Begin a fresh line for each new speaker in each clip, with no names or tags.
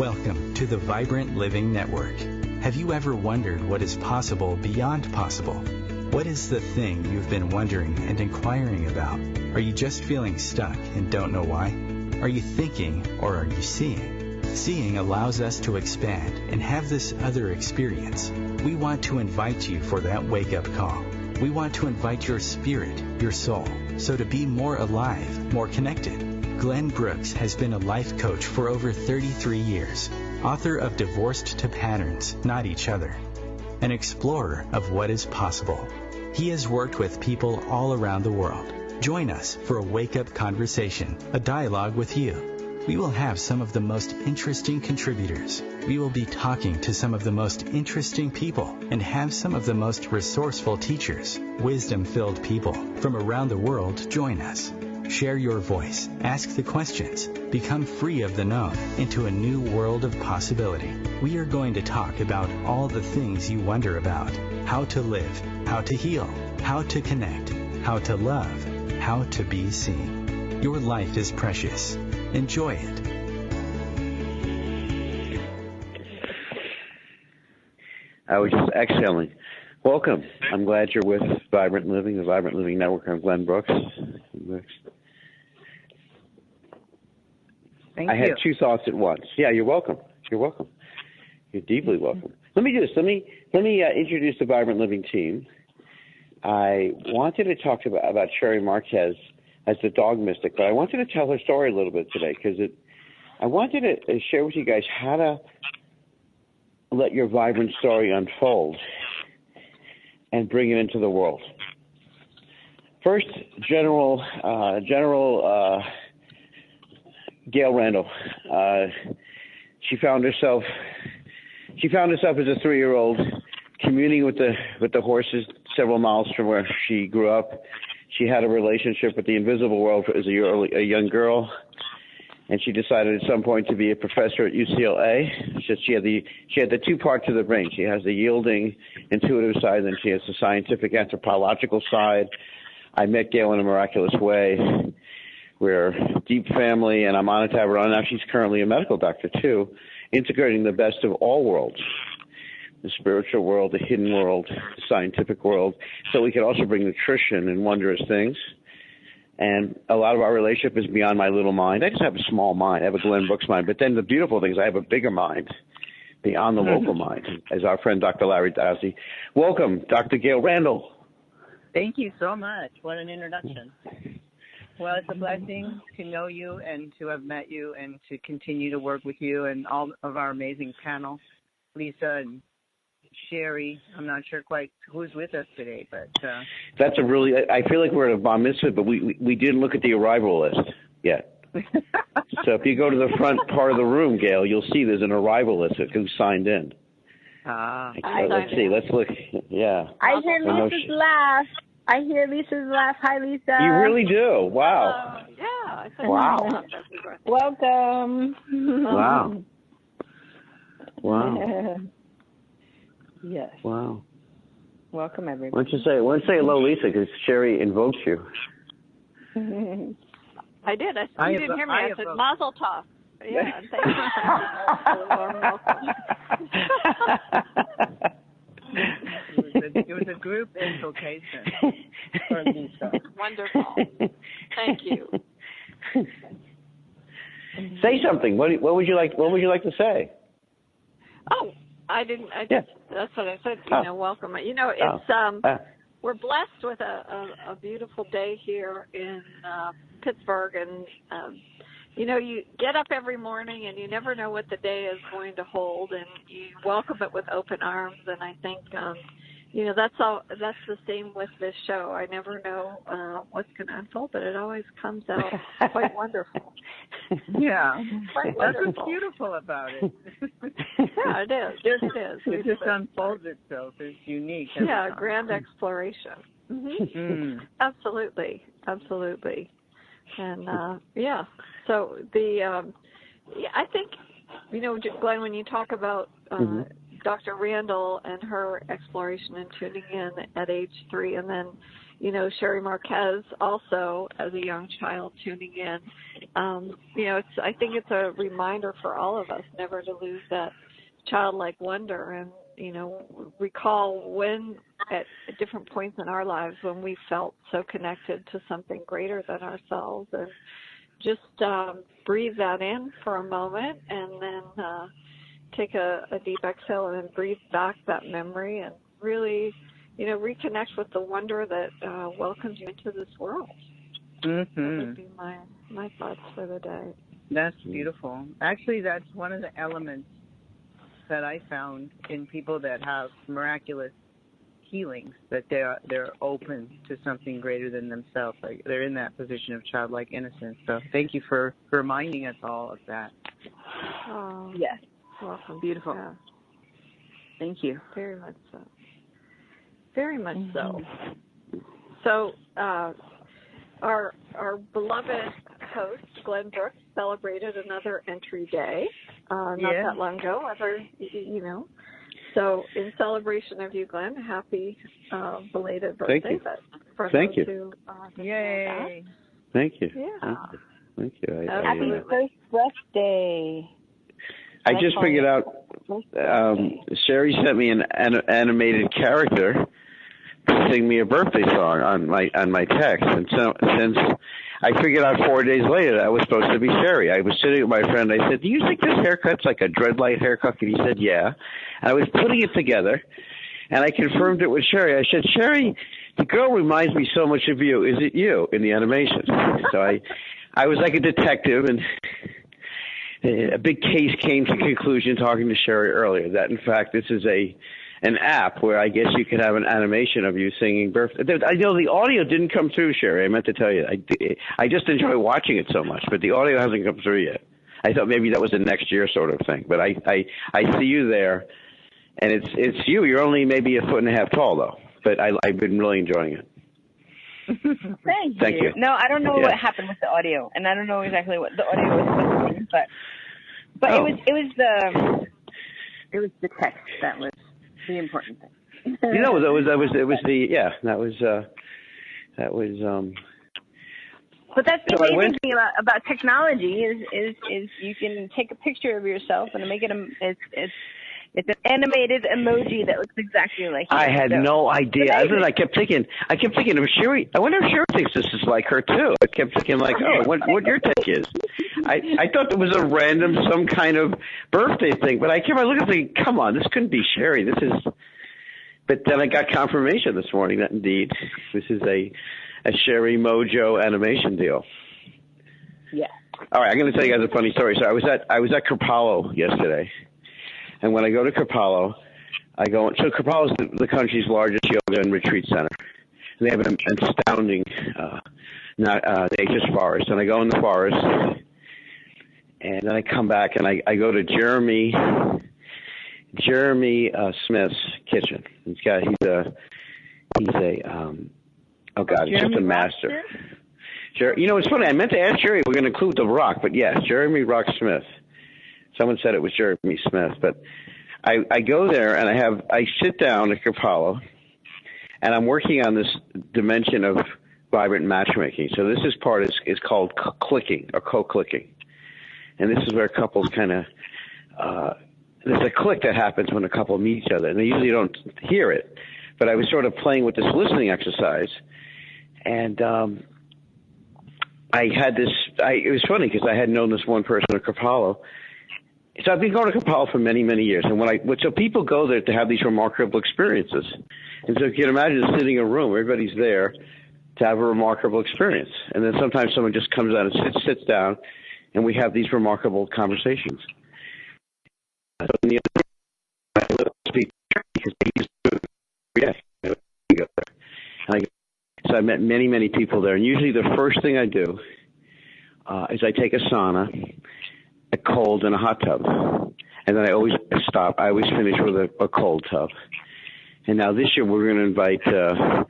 Welcome to the Vibrant Living Network. Have you ever wondered what is possible beyond possible? What is the thing you've been wondering and inquiring about? Are you just feeling stuck and don't know why? Are you thinking or are you seeing? Seeing allows us to expand and have this other experience. We want to invite you for that wake-up call. We want to invite your spirit, your soul, so to be more alive, more connected. Glenn Brooks has been a life coach for over 33 years, author of Divorced to Patterns, Not Each Other, an explorer of what is possible. He has worked with people all around the world. Join us for a wake-up conversation, a dialogue with you. We will have some of the most interesting contributors. We will be talking to some of the most interesting people and have some of the most resourceful teachers, wisdom-filled people from around the world join us. Share your voice, ask the questions, become free of the known into a new world of possibility. We are going to talk about all the things you wonder about: how to live, how to heal, how to connect, how to love, how to be seen. Your life is precious. Enjoy it.
I was just exhaling. Welcome. I'm glad you're with Vibrant Living, the Vibrant Living Network. I'm Glenn Brooks. I had two thoughts at once. Yeah, you're welcome. You're welcome. You're deeply welcome. Let me do this. Let me introduce the Vibrant Living team. I wanted to talk about Sherry Marquez as the dog mystic, but I wanted to tell her story a little bit today because I wanted to share with you guys how to let your vibrant story unfold and bring it into the world. First, General Gail Randall. She found herself as a 3-year-old communing with the horses several miles from where she grew up. She had a relationship with the invisible world as a young girl, and she decided at some point to be a professor at UCLA. She had the two parts of the brain. She has the yielding, intuitive side, and she has the scientific, anthropological side. I met Gail in a miraculous way. We're deep family, and I'm honored to have her on. Now she's currently a medical doctor, too, integrating the best of all worlds, the spiritual world, the hidden world, the scientific world, so we can also bring nutrition and wondrous things. And a lot of our relationship is beyond my little mind. I just have a small mind. I have a Glenn Brooks mind. But then the beautiful thing is I have a bigger mind, beyond the local mind, as our friend Dr. Larry Dowsey. Welcome, Dr. Gail Randall.
Thank you so much. What an introduction. Well, it's a blessing to know you and to have met you and to continue to work with you and all of our amazing panel, Lisa and Sherry. I'm not sure quite who's with us today, but
that's I feel like we're at a bar mitzvah, but we didn't look at the arrival list yet. So if you go to the front part of the room, Gail, you'll see there's an arrival list of who signed in. Let's see. Let's look. Yeah.
I hear Lisa's laugh. Hi, Lisa.
You really do. Wow.
Yeah.
Wow.
Welcome.
Wow. Wow.
Yes.
Wow.
Welcome, everybody.
Why don't you say hello, Lisa, because Sherry invoked you.
I did. You didn't hear me. I said Mazel Tov. Yeah. Thank
you. It was a group invocation for Lisa.
Wonderful. Thank you.
Say something. What would you like to say?
Oh, that's what I said. Welcome. We're blessed with a beautiful day here in Pittsburgh, and you get up every morning and you never know what the day is going to hold, and you welcome it with open arms. And I think that's the same with this show. I never know what's going to unfold, but it always comes out quite wonderful.
Yeah,
quite
that's
wonderful.
what's beautiful about it.
Yeah, it is.
It just unfolds itself. It's unique.
Yeah, grand exploration. Mm-hmm. Absolutely. And so I think Glenn, when you talk about Dr. Randall and her exploration and tuning in at age 3, and then Sherry Marquez also as a young child tuning in, I think it's a reminder for all of us never to lose that childlike wonder, and recall when at different points in our lives when we felt so connected to something greater than ourselves, and just breathe that in for a moment, and then take a deep exhale and then breathe back that memory, and really reconnect with the wonder that welcomes you into this world.
Mm-hmm.
That would be my thoughts for the day.
That's beautiful. Actually, that's one of the elements that I found in people that have miraculous healings, that they're open to something greater than themselves. Like they're in that position of childlike innocence. So thank you for reminding us all of that.
Oh,
yes.
Welcome.
Beautiful.
Yeah.
Thank you.
Very much so. Very much so. So our beloved host, Glenn Brooks, celebrated another entry day not that long ago. So in celebration of you, Glenn, happy belated birthday.
Thank you.
Thank
you.
Yay.
Thank you.
Yeah.
Thank you.
Happy first birthday.
I just figured out, Sherry sent me an animated character to sing me a birthday song on my text, and so since I figured out 4 days later that was supposed to be Sherry, I was sitting with my friend. I said, "Do you think this haircut's like a dreadlight haircut?" And he said, "Yeah." And I was putting it together, and I confirmed it with Sherry. I said, "Sherry, the girl reminds me so much of you. Is it you in the animation?" So I was like a detective, and a big case came to conclusion talking to Sherry earlier that in fact this is an app where I guess you could have an animation of you singing birthday. I know the audio didn't come through, Sherry. I meant to tell you. I just enjoy watching it so much, but the audio hasn't come through yet. I thought maybe that was a next year sort of thing, but I see you there, and it's you. You're only maybe 1.5 feet tall though, but I've been really enjoying it.
Thank you. No, I don't know what happened with the audio, and I don't know exactly what the audio was supposed to be, but it was the text that was the important thing.
That was.
But that's the amazing thing about technology is you can take a picture of yourself and make it it's an animated emoji that looks exactly like you.
I had no idea. I kept thinking of Sherry. I wonder if Sherry thinks this is like her too. I kept thinking like, what your take is. I thought it was a random, some kind of birthday thing, but I kept looking and thinking, come on, this couldn't be Sherry. But then I got confirmation this morning that indeed this is a Sherry Mojo animation deal.
Yeah.
All right, I'm going to tell you guys a funny story. So I was at Kripalu yesterday. And when I go to Kripalu, so Kripalu is the country's largest yoga and retreat center. And they have an astounding nature's forest. And I go in the forest, and then I come back and I go to Jeremy Smith's kitchen. He's just a master. It's funny. I meant to ask Jerry if we're going to include The Rock, but yes, Jeremy Rock Smith. Someone said it was Jeremy Smith, but I go there and I sit down at Kripalu, and I'm working on this dimension of vibrant matchmaking. So this part is called clicking or co-clicking, and this is where couples kind of there's a click that happens when a couple meet each other, and they usually don't hear it. But I was sort of playing with this listening exercise, and I had this. It was funny because I had known this one person at Kripalu. So I've been going to Kripalu for many, many years, and so people go there to have these remarkable experiences. And so you can imagine sitting in a room, everybody's there to have a remarkable experience, and then sometimes someone just comes out and sits down, and we have these remarkable conversations. So in the other room, I speak because he's so I met many, many people there, and usually the first thing I do is I take a sauna, a cold, and a hot tub, and then I always stop. I always finish with a cold tub. And now this year we're going to invite. I'm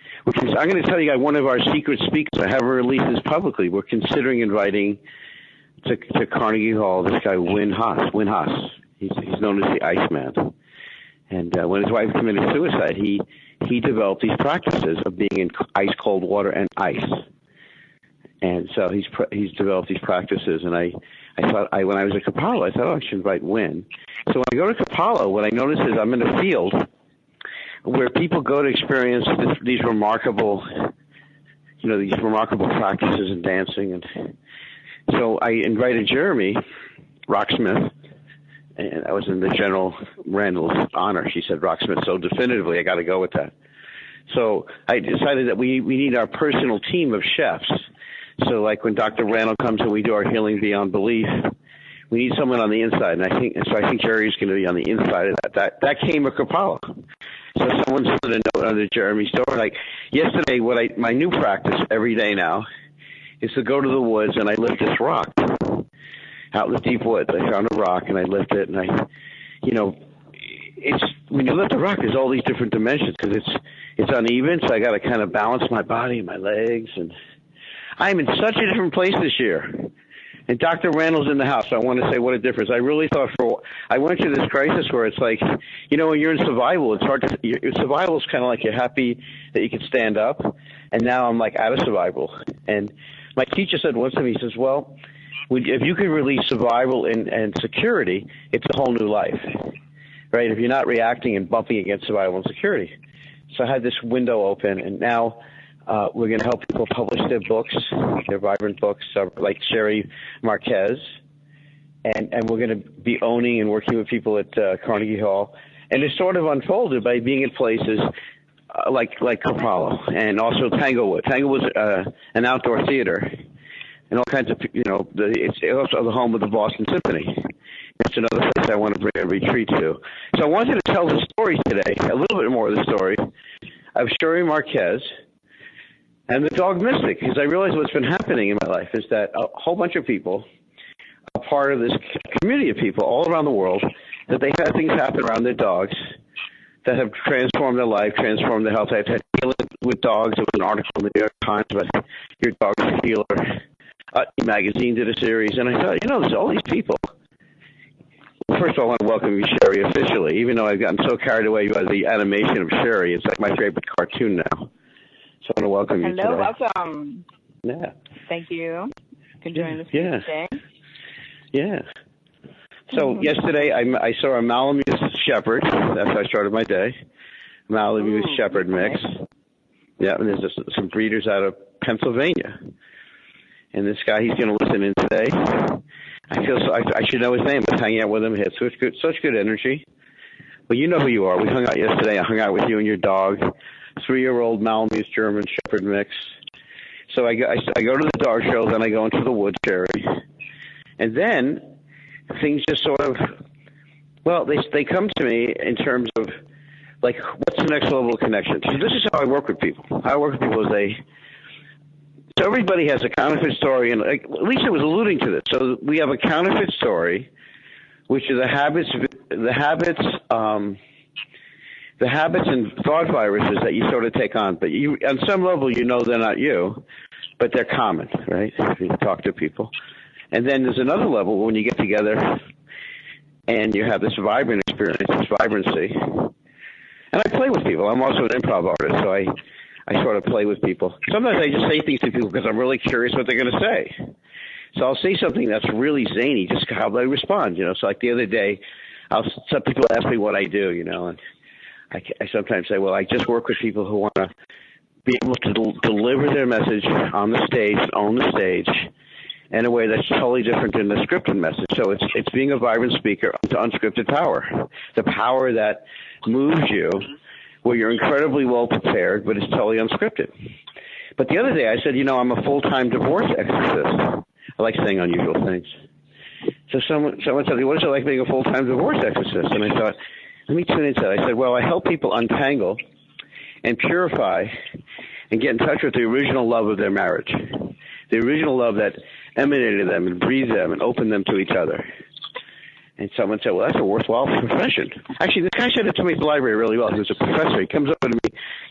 going to tell you guys one of our secret speakers. I haven't released this publicly. We're considering inviting to Carnegie Hall this guy Win Haas. He's known as the Iceman. And when his wife committed suicide, he developed these practices of being in ice cold water and ice. And so he's developed these practices. And I thought, when I was at Kapalo, I thought, I should invite Wynn. So when I go to Kapalo, what I notice is I'm in a field where people go to experience these remarkable practices in dancing. And so I invited Jeremy Rocksmith, and I was in the General Randall's honor. She said Rocksmith so definitively, I got to go with that. So I decided that we need our personal team of chefs. So like when Dr. Randall comes and we do our healing beyond belief, we need someone on the inside. And I think Jerry's going to be on the inside of that. That came at Kapalo. So someone put a note under Jeremy's door. Like yesterday, my new practice every day now is to go to the woods and I lift this rock out in the deep woods. I found a rock and I lift it, and it's when you lift a rock, there's all these different dimensions because it's uneven. So I got to kind of balance my body and my legs, and I'm in such a different place this year. And Dr. Randall's in the house. So I want to say what a difference. I really thought I went through this crisis where it's like, when you're in survival, it's hard to, survival is kind of like you're happy that you can stand up. And now I'm like out of survival. And my teacher said once to me, he says, well, if you can release survival and security, it's a whole new life, right? If you're not reacting and bumping against survival and security. So I had this window open, and now we're going to help people publish their books, their vibrant books, like Sherry Marquez, and we're going to be owning and working with people at Carnegie Hall. And it's sort of unfolded by being in places like Kapalo and also Tanglewood. Tanglewood's an outdoor theater, and all kinds of, it's also the home of the Boston Symphony. It's another place I want to bring a retreat to. So I wanted to tell the story today, a little bit more of the story of Sherry Marquez and the dog Mystic, because I realize what's been happening in my life is that a whole bunch of people are part of this community of people all around the world, that they had things happen around their dogs that have transformed their life, transformed their health. I've had healing with dogs. There was an article in the New York Times about your dog's a healer. Magazine did a series, and I thought, there's all these people. First of all, I want to welcome you, Sherry, officially, even though I've gotten so carried away by the animation of Sherry. It's like my favorite cartoon now. So I want to welcome you today.
Hello, welcome.
Yeah.
Thank you for joining us today.
Yeah. So yesterday I saw a Malamute Shepherd. That's how I started my day. Malamute Shepherd mix. Yeah, and there's some breeders out of Pennsylvania. And this guy, he's going to listen in today. I feel I should know his name. I was hanging out with him. He had such good energy. Well, you know who you are. We hung out yesterday. I hung out with you and your dog, 3-year-old Malamute German Shepherd mix. So I go to the dog show, then I go into the woods, Sherry. And then things just sort of, they come to me in terms of, like, what's the next level of connection? So this is how I work with people. How I work with people is so everybody has a counterfeit story, and Lisa was alluding to this. So we have a counterfeit story, which are the habits and thought viruses that you sort of take on. But on some level, they're not you, but they're common, right? If you talk to people. And then there's another level when you get together and you have this vibrant experience, this vibrancy. And I play with people. I'm also an improv artist, so I sort of play with people. Sometimes I just say things to people because I'm really curious what they're going to say. So I'll say something that's really zany, just how they respond, So like the other day, some people ask me what I do, and I sometimes say, well, I just work with people who want to be able to deliver their message on the stage, own the stage, in a way that's totally different than the scripted message. So it's being a vibrant speaker to unscripted power, the power that moves you, where you're incredibly well prepared, but it's totally unscripted. But the other day I said, I'm a full-time divorce exorcist. I like saying unusual things. So someone said, what is it like being a full-time divorce exorcist? And I thought, let me tune into that. I said, well, I help people untangle and purify and get in touch with the original love of their marriage, the original love that emanated them and breathed them and opened them to each other. And someone said, well, that's a worthwhile profession. Actually, this guy said it to me at the library really well. He was a professor. He comes up to me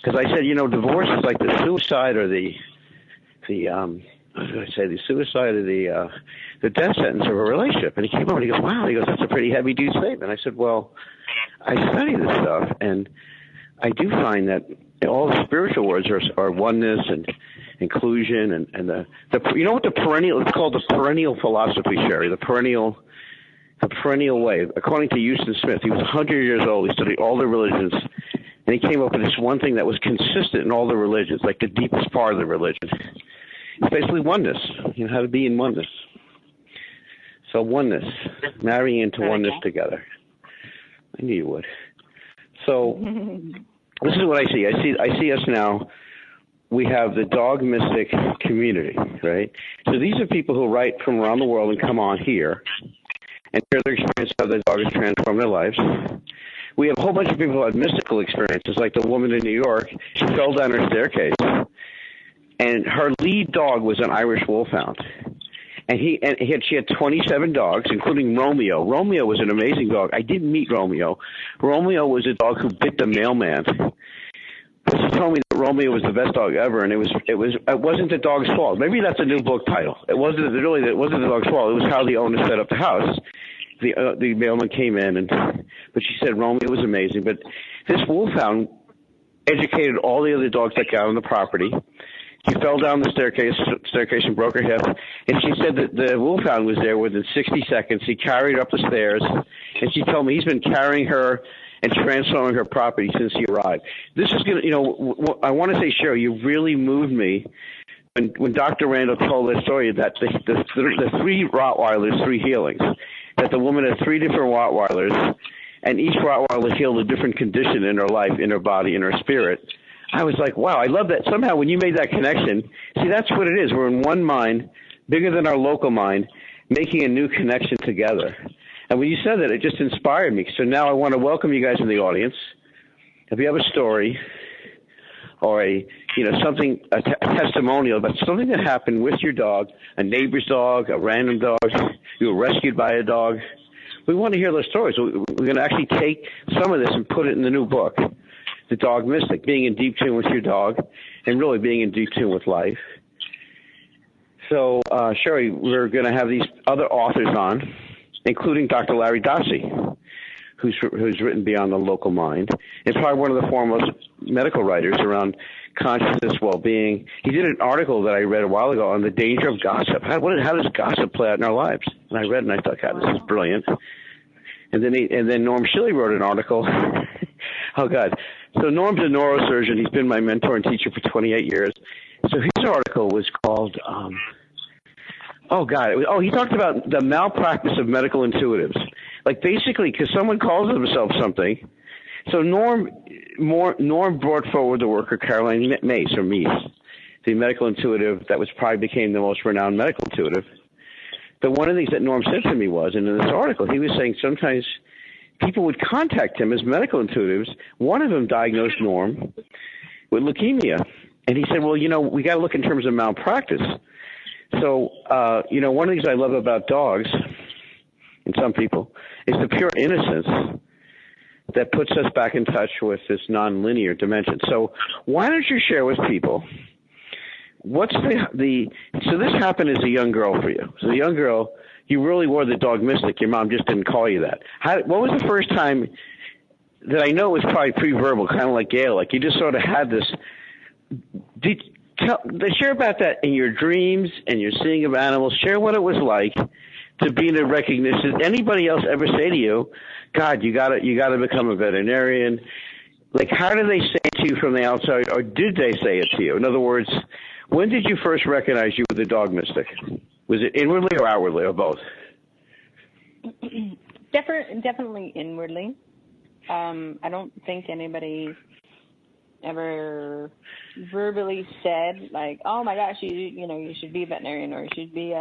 because I said, divorce is like the suicide or the suicide or the death sentence of a relationship. And he came over and he goes, wow. He goes, that's a pretty heavy-duty statement. I said, well, I study this stuff, and I do find that all the spiritual words are oneness and inclusion and the you know what the perennial, it's called the perennial philosophy, Sherry, the perennial way. According to Houston Smith, he was 100 years old. He studied all the religions, and he came up with this one thing that was consistent in all the religions, like the deepest part of the religion. It's basically oneness. You know, how to be in oneness. So oneness, marrying into oneness together. I knew you would. So this is what I see. I see us now. We have the dog mystic community, right? So these are people who write from around the world and come on here and share their experience of how the dog has transformed their lives. We have a whole bunch of people who had mystical experiences, like the woman in New York. She fell down her staircase, and her lead dog was an Irish Wolfhound. And she had 27 dogs, including Romeo. Romeo was an amazing dog. I didn't meet Romeo. Romeo was a dog who bit the mailman. She told me that Romeo was the best dog ever, and it wasn't the dog's fault. Maybe that's a new book title. It wasn't the dog's fault. It was how the owner set up the house. The mailman came in, but she said Romeo was amazing. But this Wolfhound educated all the other dogs that got on the property. She fell down the staircase and broke her hip. And she said that the Wolfhound was there within 60 seconds. He carried her up the stairs, and she told me he's been carrying her and transforming her property since he arrived. This is going to, I want to say, Cheryl, you really moved me when Dr. Randall told the story that the three Rottweilers, three healings, that the woman had three different Rottweilers, and each Rottweiler healed a different condition in her life, in her body, in her spirit. I was like, wow, I love that. Somehow when you made that connection, see, that's what it is. We're in one mind, bigger than our local mind, making a new connection together. And when you said that, it just inspired me. So now I want to welcome you guys in the audience. If you have a story or a testimonial about something that happened with your dog, a neighbor's dog, a random dog, you were rescued by a dog, we want to hear those stories. We're going to actually take some of this and put it in the new book, The Dog Mystic, being in deep tune with your dog and really being in deep tune with life. So, Sherry, we're going to have these other authors on, including Dr. Larry Dossey, who's written Beyond the Local Mind, and probably one of the foremost medical writers around consciousness, well-being. He did an article that I read a while ago on the danger of gossip. How does gossip play out in our lives? And I read it and I thought, God, this is brilliant. And then Norm Shilley wrote an article. Oh, God. So Norm's a neurosurgeon. He's been my mentor and teacher for 28 years. So his article was called, he talked about the malpractice of medical intuitives. Like basically, because someone calls themselves something. So Norm brought forward the work of Caroline Myss, the medical intuitive that probably became the most renowned medical intuitive. But one of the things that Norm said to me was, and in this article, he was saying sometimes people would contact him as medical intuitives. One of them diagnosed Norm with leukemia. And he said, well, we got to look in terms of malpractice. So, one of the things I love about dogs, and some people, is the pure innocence that puts us back in touch with this nonlinear dimension. So why don't you share with people, what's so this happened as a young girl for you. So a young girl, you really were the dog mystic. Your mom just didn't call you that. What was the first time that, I know it was probably pre-verbal, kind of like Gail, like you just sort of had this, share about that in your dreams and your seeing of animals. Share what it was like to be in a recognition. Did anybody else ever say to you, God, you gotta become a veterinarian? Like, how did they say it to you from the outside, or did they say it to you? In other words, when did you first recognize you were the dog mystic? Was it inwardly or outwardly, or both?
Definitely inwardly. I don't think anybody ever verbally said, like, oh my gosh, you should be a veterinarian, or you should be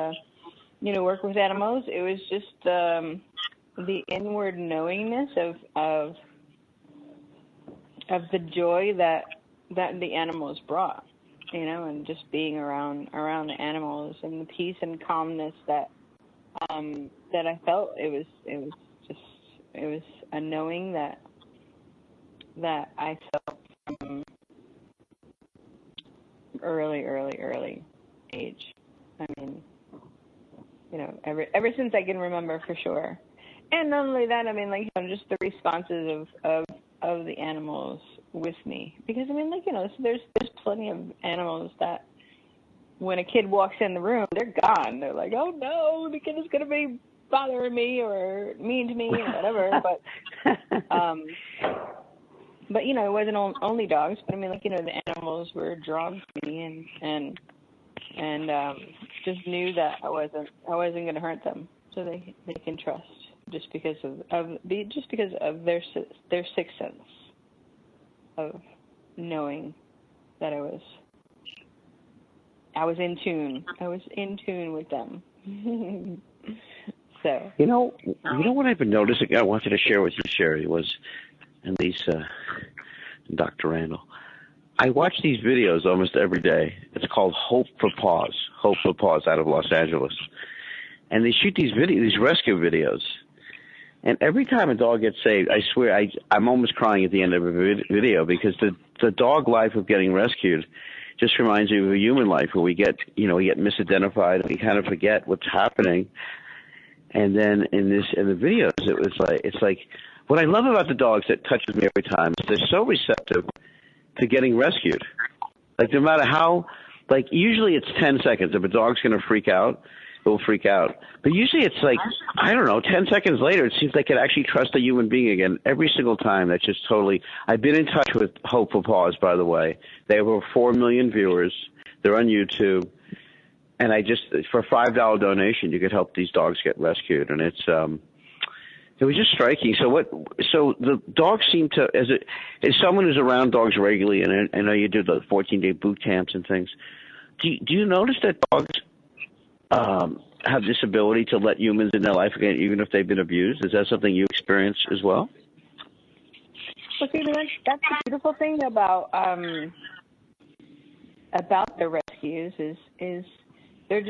work with animals. It was just the inward knowingness of the joy that the animals brought, and just being around the animals and the peace and calmness that I felt. It was a knowing that I felt from early age. I mean, ever since I can remember, for sure. And not only that, I mean, just the responses of of the animals with me, because I mean, like, you know, there's plenty of animals that when a kid walks in the room, they're gone. They're like, oh no, the kid is gonna be bothering me or mean to me or whatever. But you know, it wasn't only dogs, but I mean, like, you know, the animals were drawn to me and just knew that I wasn't gonna hurt them, so they can trust just because of their sixth sense of knowing that I was in tune. I was in tune with them. So
you know what I've been noticing. I wanted to share with you, Sherry, was, and Lisa, and Dr. Randall. I watch these videos almost every day. It's called Hope for Paws out of Los Angeles, and they shoot these rescue videos. And every time a dog gets saved, I swear I'm almost crying at the end of a video, because the dog life of getting rescued just reminds me of a human life where we get misidentified and we kind of forget what's happening. And then in the videos, it's like what I love about the dogs that touches me every time is they're so receptive to getting rescued. Like, no matter how, like, usually it's 10 seconds. If a dog's going to freak out, it will freak out. But usually it's like, I don't know, 10 seconds later, it seems like it actually trusts a human being again. Every single time, that's just totally. I've been in touch with Hope for Paws, by the way. They have over 4 million viewers. They're on YouTube. And for a $5 donation, you could help these dogs get rescued. And it was just striking. So the dogs seem to, as someone who's around dogs regularly, and I know you do the 14-day boot camps and things, do you notice that dogs have this ability to let humans in their life again, even if they've been abused? Is that something you experience as well?
Well, see, that's the beautiful thing about the rescues is they're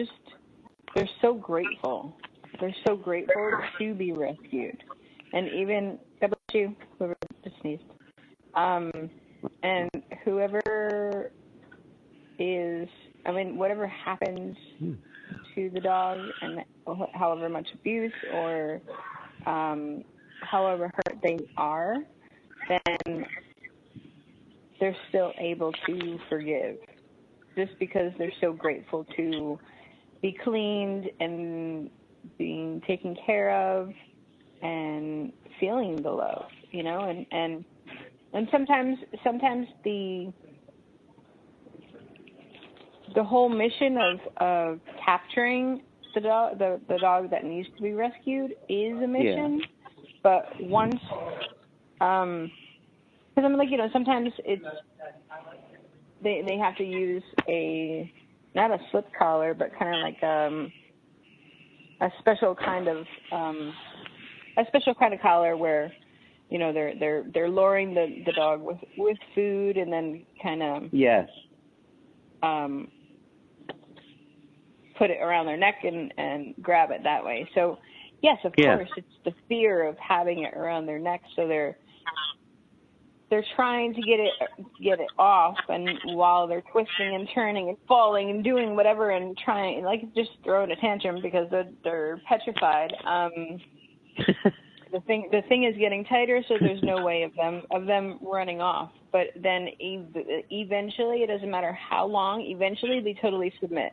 so grateful. They're so grateful to be rescued. And even, God bless you, whoever just sneezed. And whoever is, I mean, whatever happens to the dog, and however much abuse or however hurt they are, then they're still able to forgive, just because they're so grateful to be cleaned and being taken care of and feeling the love, you know, and sometimes the whole mission of capturing the dog that needs to be rescued is a mission. Yeah. But once, because I mean, like, you know, sometimes it's they have to use not a slip collar, but kind of like a special kind of collar where, you know, they're luring the dog with food and then kind of put it around their neck and grab it that way. So yes, of course, it's the fear of having it around their neck, so they're trying to get it off, and while they're twisting and turning and falling and doing whatever and trying, like, just throwing a tantrum because they're petrified. The thing is getting tighter, so there's no way of them running off. But then eventually, it doesn't matter how long. Eventually, they totally submit.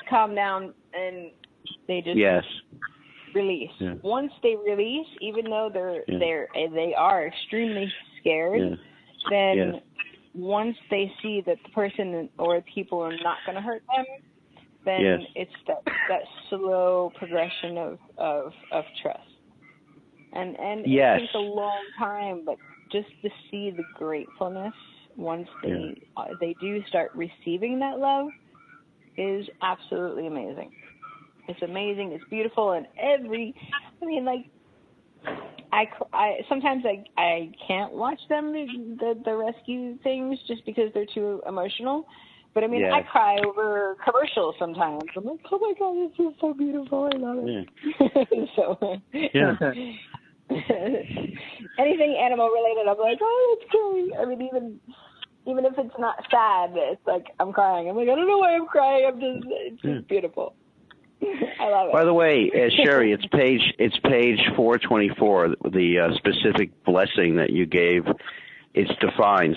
Calm down, and they just release. Yeah. Once they release, even though they are extremely scared, then once they see that the person or people are not going to hurt them, then it's that slow progression of trust. And it takes a long time, but just to see the gratefulness once they do start receiving that love is absolutely amazing. It's amazing. It's beautiful. And I sometimes I can't watch them, the rescue things, just because they're too emotional. But I mean, I cry over commercials sometimes. I'm like, oh my God, this is so beautiful. I love it. Anything animal related, I'm like, oh, that's great. I mean, even if it's not sad, it's like I'm crying. I'm like, I don't know why I'm crying. It's just beautiful.
I love it.
By the way, Sherry, it's page 424. The specific blessing that you gave, it's defined.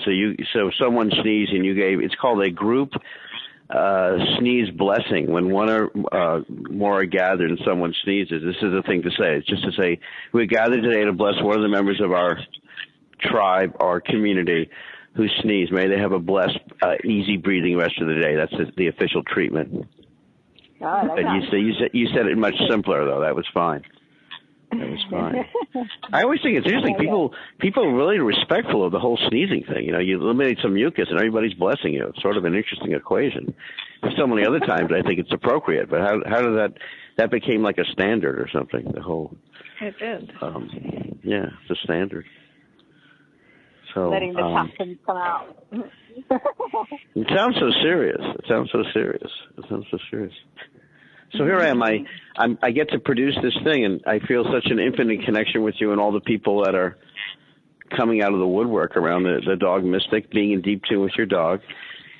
So someone sneezed and you gave. It's called a group sneeze blessing. When one or more are gathered and someone sneezes, this is the thing to say. It's just to say, we gather today to bless one of the members of our tribe, our community, who sneeze. May they have a blessed, easy breathing rest of the day. That's the official treatment.
Oh, and
you said it much simpler though. That was fine. That was fine. I always think it's interesting. People are really respectful of the whole sneezing thing. You know, you eliminate some mucus and everybody's blessing you. It's sort of an interesting equation. There's so many other times I think it's appropriate, but how did that became like a standard or something? The whole.
It did.
Yeah, it's a standard. So
letting the toxins come out.
It sounds so serious. So here I am. I get to produce this thing, and I feel such an infinite connection with you and all the people that are coming out of the woodwork around the dog mystic, being in deep tune with your dog.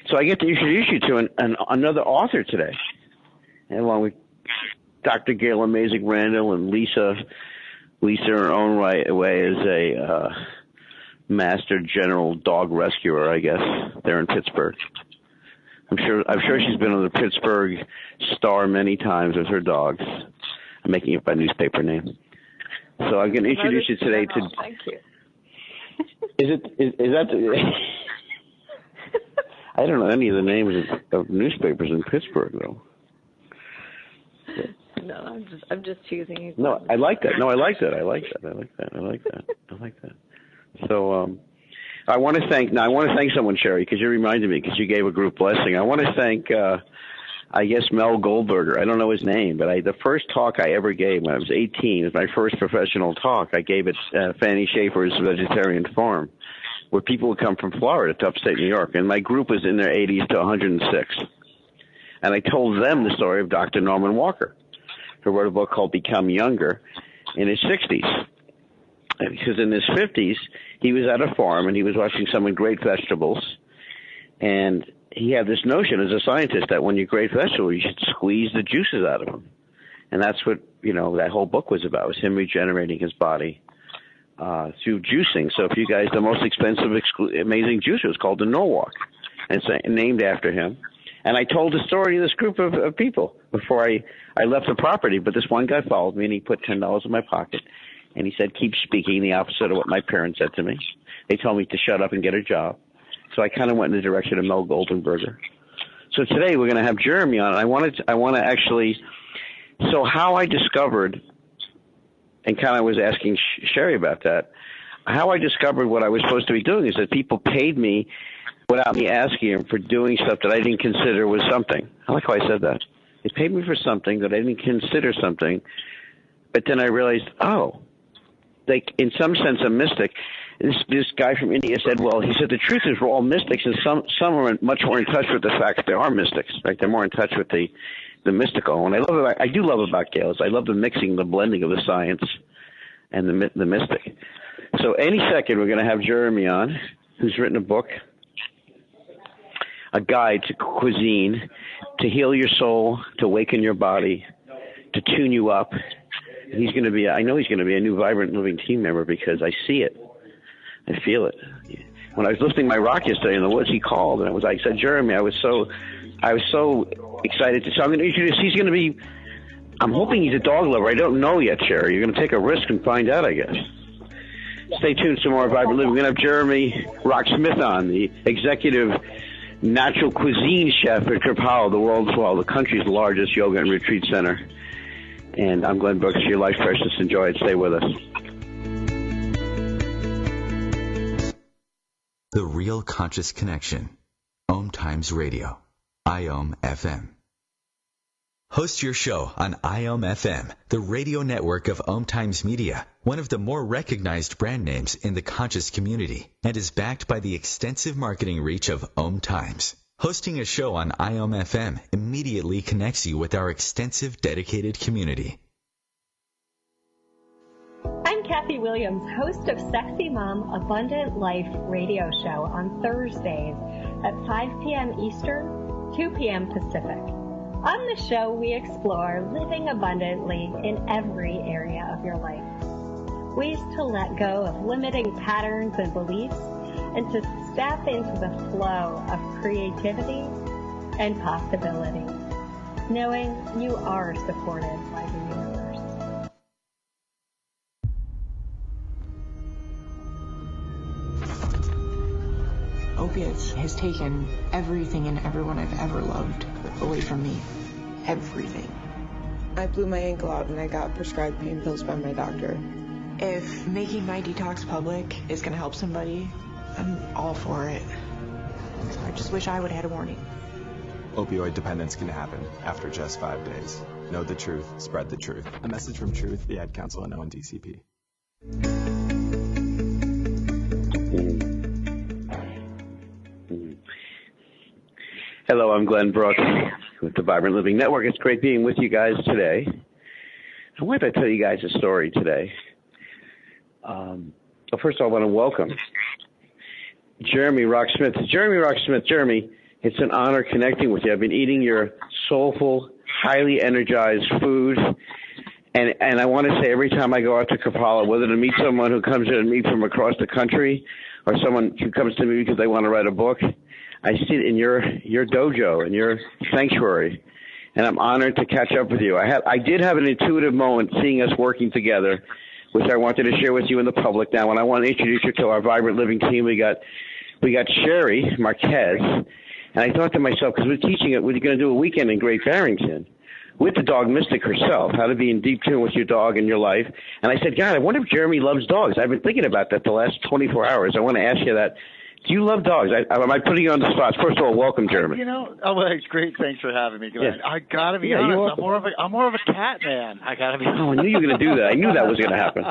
So I get to introduce you to another author today, and along with Dr. Gail Amazing Randall and Lisa in her own way is a master general dog rescuer, I guess, there in Pittsburgh. I'm sure she's been on the Pittsburgh Star many times with her dogs. I'm making up my newspaper name. So I'm going to introduce you today to.
Thank you.
Is that? I don't know any of the names of newspapers in Pittsburgh though.
No, I'm just choosing you.
No, I like that. I like that. So. I want to thank someone, Sherry, because you reminded me, because you gave a group blessing. I want to thank, I guess, Mel Goldberger. I don't know his name, but the first talk I ever gave when I was 18, it was my first professional talk. I gave it at Fannie Schaefer's Vegetarian Farm, where people would come from Florida to upstate New York. And my group was in their 80s to 106. And I told them the story of Dr. Norman Walker, who wrote a book called Become Younger in his 60s. Because in his 50s, he was at a farm and he was watching someone grate vegetables. And he had this notion as a scientist that when you grate vegetables, you should squeeze the juices out of them. And that's what, that whole book was about, was him regenerating his body through juicing. So if you guys, the most expensive, amazing juicer is called the Norwalk. And it's named after him. And I told the story to this group of people before I left the property. But this one guy followed me and he put $10 in my pocket. And he said, keep speaking, the opposite of what my parents said to me. They told me to shut up and get a job. So I kind of went in the direction of Mel Goldenberger. So today we're going to have Jeremy on. I want to actually, so how I discovered, and kind of was asking Sherry about that, how I discovered what I was supposed to be doing is that people paid me without me asking them for doing stuff that I didn't consider was something. I like how I said that. They paid me for something that I didn't consider something, but then I realized, like in some sense a mystic. This guy from India said, the truth is we're all mystics, and some are much more in touch with the fact that they are mystics. Right? They're more in touch with the mystical. And I do love about Gail is I love the mixing, the blending of the science and the mystic. So any second we're going to have Jeremy on, who's written a book, a guide to cuisine, to heal your soul, to awaken your body, to tune you up. He's going to be, I know he's going to be a new Vibrant Living team member because I see it. I feel it. When I was lifting my rock yesterday in the woods, he called and I said, Jeremy, I was so excited so I'm going to introduce, he's going to be, I'm hoping he's a dog lover. I don't know yet, Sherry. You're going to take a risk and find out, I guess. Stay tuned to more Vibrant Living. We're going to have Jeremy Rock-Smith on, the executive natural cuisine chef at Kripalu, the country's largest yoga and retreat center. And I'm Glenn Brooks. Your life's precious. Enjoy it. Stay with us.
The Real Conscious Connection. OMTimes Radio. IOM FM. Host your show on IOM FM, the radio network of OMTimes Media, one of the more recognized brand names in the conscious community, and is backed by the extensive marketing reach of OMTimes. Hosting a show on IOM FM immediately connects you with our extensive dedicated community.
I'm Kathy Williams, host of Sexy Mom Abundant Life radio show on Thursdays at 5 p.m. Eastern, 2 p.m. Pacific. On the show, we explore living abundantly in every area of your life. Ways to let go of limiting patterns and beliefs and to step into the flow of creativity and possibility, knowing you are supported by the universe.
Opiates has taken everything and everyone I've ever loved away from me. Everything.
I blew my ankle out and I got prescribed pain pills by my doctor.
If making my detox public is going to help somebody, I'm all for it. So I just wish I would have had a warning.
Opioid dependence can happen after just 5 days. Know the truth, spread the truth. A message from Truth, the Ad Council, and ONDCP.
Hello, I'm Glenn Brooks with the Vibrant Living Network. It's great being with you guys today. I wanted to tell you guys a story today. First of all, I want to welcome Jeremy Rock-Smith. Jeremy, it's an honor connecting with you. I've been eating your soulful, highly energized food, and I want to say every time I go out to Kapala, whether to meet someone who comes to me from across the country or someone who comes to me because they want to write a book, I sit in your dojo, in your sanctuary, and I'm honored to catch up with you. I did have an intuitive moment seeing us working together, which I wanted to share with you in the public now. And I want to introduce you to our Vibrant Living team. We got Sherry Marquez, and I thought to myself, because we're going to do a weekend in Great Barrington with the dog mystic herself, how to be in deep tune with your dog and your life. And I said, God, I wonder if Jeremy loves dogs. I've been thinking about that the last 24 hours. I want to ask you that. Do you love dogs? Am I putting you on the spot? First of all, welcome, Jeremy.
Well, it's great. Thanks for having me, Glenn. Yeah. I gotta be honest. I'm more of a cat man. I gotta be.
Oh, I knew you were going to do that. I knew that was going to happen.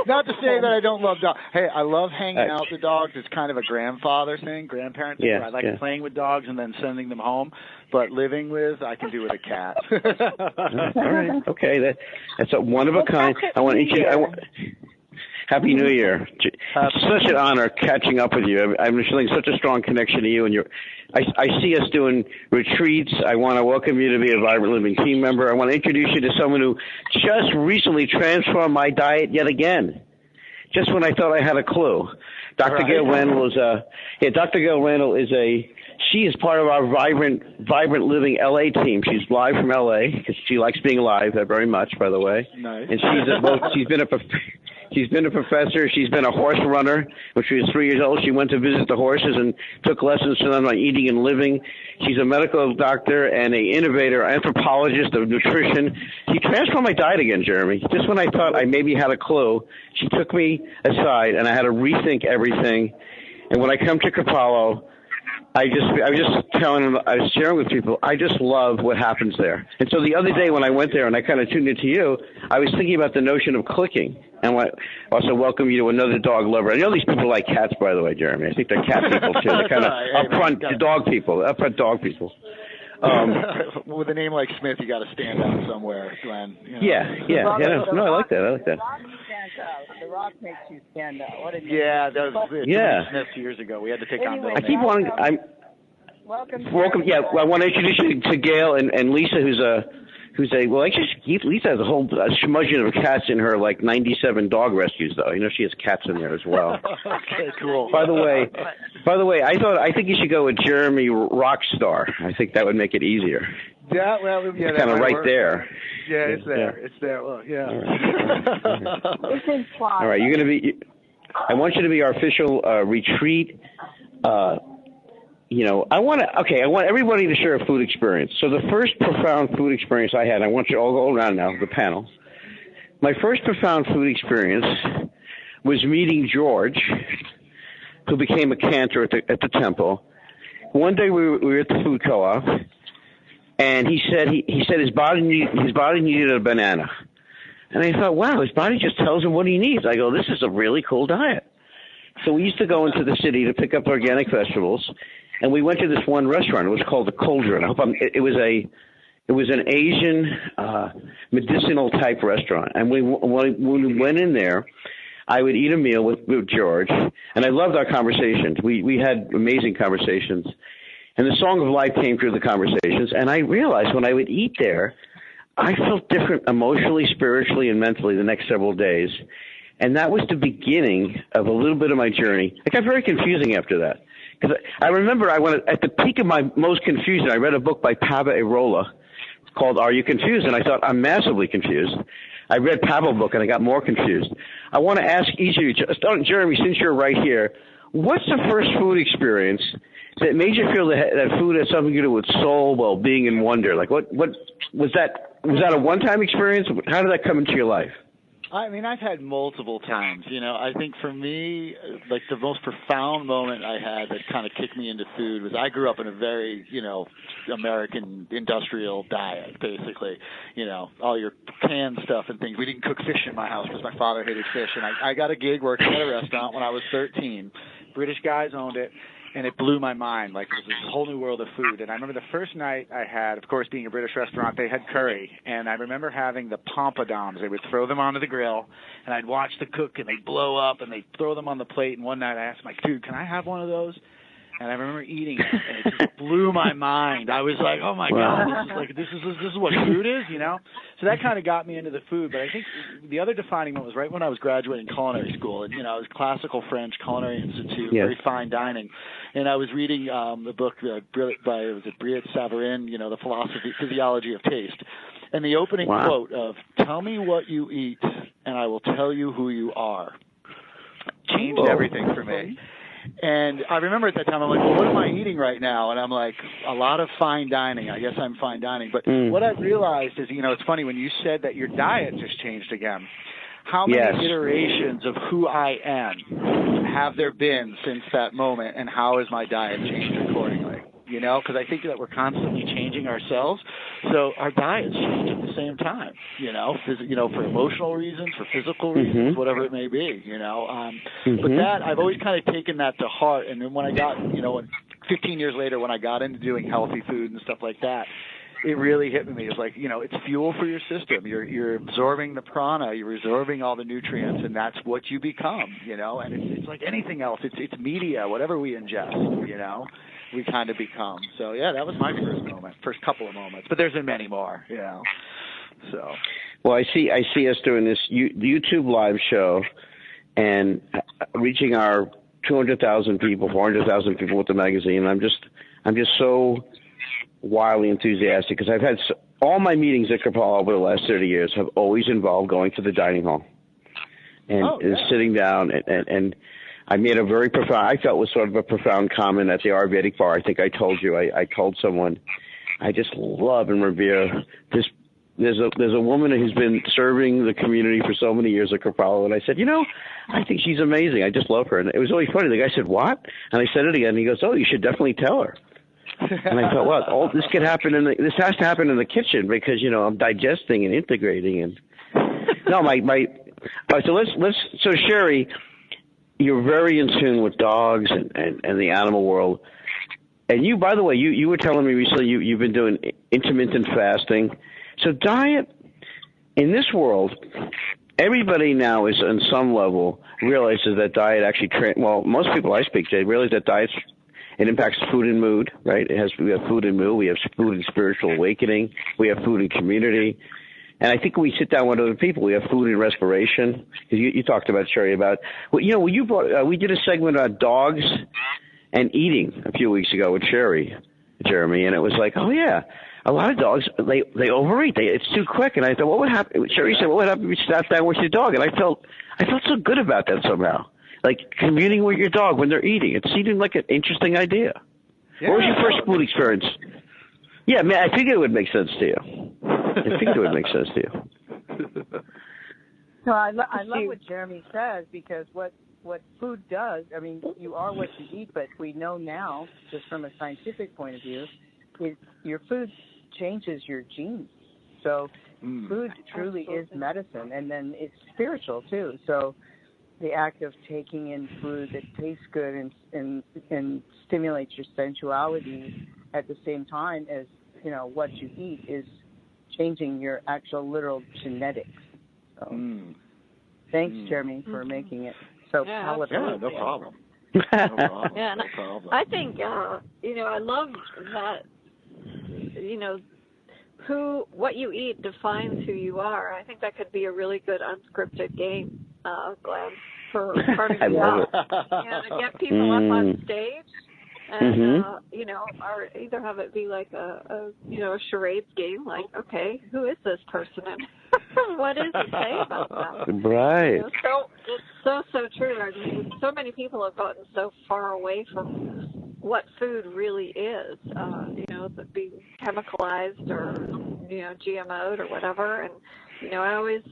Not to say that I don't love dogs. Hey, I love hanging out with dogs. It's kind of a grandfather thing, grandparent thing. I like playing with dogs and then sending them home. But living with, I can do with a cat.
All right. Okay. That's a one of a kind. I want each. Happy New Year. It's such an honor catching up with you. I'm feeling such a strong connection to you. And I see us doing retreats. I want to welcome you to be a Vibrant Living team member. I want to introduce you to someone who just recently transformed my diet yet again, just when I thought I had a clue. Dr. Gail Randall Dr. Gail Randall she is part of our Vibrant Living LA team. She's live from LA because she likes being live very much, by the way.
Nice.
And she's been a professor. She's been a horse runner. When she was 3 years old, she went to visit the horses and took lessons from them on eating and living. She's a medical doctor and an innovator, anthropologist of nutrition. She transformed my diet again, Jeremy. Just when I thought I maybe had a clue, she took me aside and I had to rethink everything. And when I come to Kapalo, I was sharing with people, I just love what happens there. And so the other day when I went there and I kind of tuned into you, I was thinking about the notion of clicking. And I also welcome you to another dog lover. I know these people like cats, by the way, Jeremy. I think they're cat people, too. They're kind of upfront dog people.
With a name like Smith, you got to stand out somewhere, Glenn.
Yeah. No, I like that.
The Rock makes you stand out. What
that was Smith years ago. We had to take on Bill.
I keep wanting. Welcome. Yeah, I want to introduce you to Gail and Lisa, Lisa has a whole smudging of cats in her 97 dog rescues, though. She has cats in there as well.
Okay, cool.
By the way, I think you should go with Jeremy Rockstar. I think that would make it easier.
Yeah,
it's kind of right there.
Yeah, it's there. Yeah. It's there. Well, yeah.
It's in plot.
All right, you're going to be. I want you to be our official retreat. I want everybody to share a food experience. So the first profound food experience I had, I want you all to go around now, the panel. My first profound food experience was meeting George, who became a cantor at the temple. One day we were at the food co-op, and he said his body needed a banana. And I thought, wow, his body just tells him what he needs. I go, this is a really cool diet. So we used to go into the city to pick up organic vegetables. And we went to this one restaurant. It was called the Cauldron. It was an Asian medicinal type restaurant. And when we went in there, I would eat a meal with George, and I loved our conversations. We had amazing conversations. And the Song of Life came through the conversations, and I realized when I would eat there, I felt different emotionally, spiritually, and mentally the next several days. And that was the beginning of a little bit of my journey. It got very confusing after that. Because I remember I went at the peak of my most confusion, I read a book by Pava Arola called Are You Confused? And I thought, I'm massively confused. I read Pavel's book, and I got more confused. I want to ask each of you, Jeremy, since you're right here, what's the first food experience that made you feel that food had something to do with soul, well-being, and wonder? Like, what was that? Was that a one-time experience? How did that come into your life?
I mean, I've had multiple times. I think for me, like the most profound moment I had that kind of kicked me into food was I grew up in a very, American industrial diet, basically. All your canned stuff and things. We didn't cook fish in my house because my father hated fish. And I got a gig working at a restaurant when I was 13. British guys owned it. And it blew my mind. Like, it was this whole new world of food. And I remember the first night I had, of course, being a British restaurant, they had curry. And I remember having the pompadons. They would throw them onto the grill, and I'd watch the cook, and they'd blow up, and they'd throw them on the plate. And one night I asked, dude, can I have one of those? And I remember eating it, and it just blew my mind. I was like, oh, my God, this is what food is, So that kind of got me into the food. But I think the other defining moment was right when I was graduating culinary school. And, I was classical French, Culinary Institute, very fine dining. And I was reading the book by Briette Savarin, The Physiology of Taste. And the opening quote of, tell me what you eat, and I will tell you who you are, changed everything for me. And I remember at that time, I'm like, well, what am I eating right now? And I'm like, a lot of fine dining. I guess I'm fine dining. But what I realized is, it's funny, when you said that your diet just changed again, how many iterations of who I am have there been since that moment, and how has my diet changed accordingly? Because I think that we're constantly changing ourselves, so our diets change at the same time. For emotional reasons, for physical reasons, whatever it may be. But that I've always kind of taken that to heart. And then when I got, 15 years later, when I got into doing healthy food and stuff like that, it really hit me. It's like, it's fuel for your system. You're absorbing the prana, you're absorbing all the nutrients, and that's what you become. And it's like anything else. It's media, whatever we ingest. We kind of become. So yeah, that was my first couple of moments. But there's been many more, So.
Well, I see us doing this YouTube live show and reaching our 200,000 people, 400,000 people with the magazine. I'm just so wildly enthusiastic because I've had all my meetings at Kapala over the last 30 years have always involved going to the dining hall and sitting down and I made a very profound, I felt was sort of a profound comment at the Ayurvedic bar. I think I told you, I told someone, I just love and revere this. There's a woman who's been serving the community for so many years at Kapala, and I said, I think she's amazing. I just love her. And it was really funny. The guy said, what? And I said it again, and he goes, oh, you should definitely tell her. And I thought, well, this could happen this has to happen in the kitchen because, I'm digesting and integrating. And no, so Sherry, you're very in tune with dogs and the animal world. And you, by the way, you were telling me recently you've been doing intermittent fasting. So diet, in this world, everybody now is on some level realizes that diet actually, most people I speak to realize that it impacts food and mood, right? We have food and mood, we have food and spiritual awakening, we have food and community. And I think when we sit down with other people, we have food and respiration. You talked about, Sherry, about, we did a segment about dogs and eating a few weeks ago with Jeremy, and it was like, oh yeah, a lot of dogs, they overeat. It's too quick. And I thought, what would happen? Sherry said, what would happen if you sat down with your dog? And I felt so good about that somehow. Like communing with your dog when they're eating. It seemed like an interesting idea. Yeah. What was your first food experience? Yeah, man, I figured it would make sense to you.
So I love what Jeremy says because what food does, I mean, you are what you eat, but we know now, just from a scientific point of view, is your food changes your genes. So food truly is medicine, and then it's spiritual too. So the act of taking in food that tastes good and stimulates your sensuality at the same time as, what you eat is changing your actual literal genetics. So thanks, Jeremy, for making it so palatable.
Yeah, no problem. No problem.
Yeah,
no problem.
I think I love that. What you eat defines who you are. I think that could be a really good unscripted game, Glenn, for part of your job. To get people up on stage and or either have it be like a charades game, like, okay, who is this person and what does it say about them?
Right.
So it's so true. I mean, so many people have gotten so far away from what food really is, being chemicalized or, GMO'd or whatever. And, I always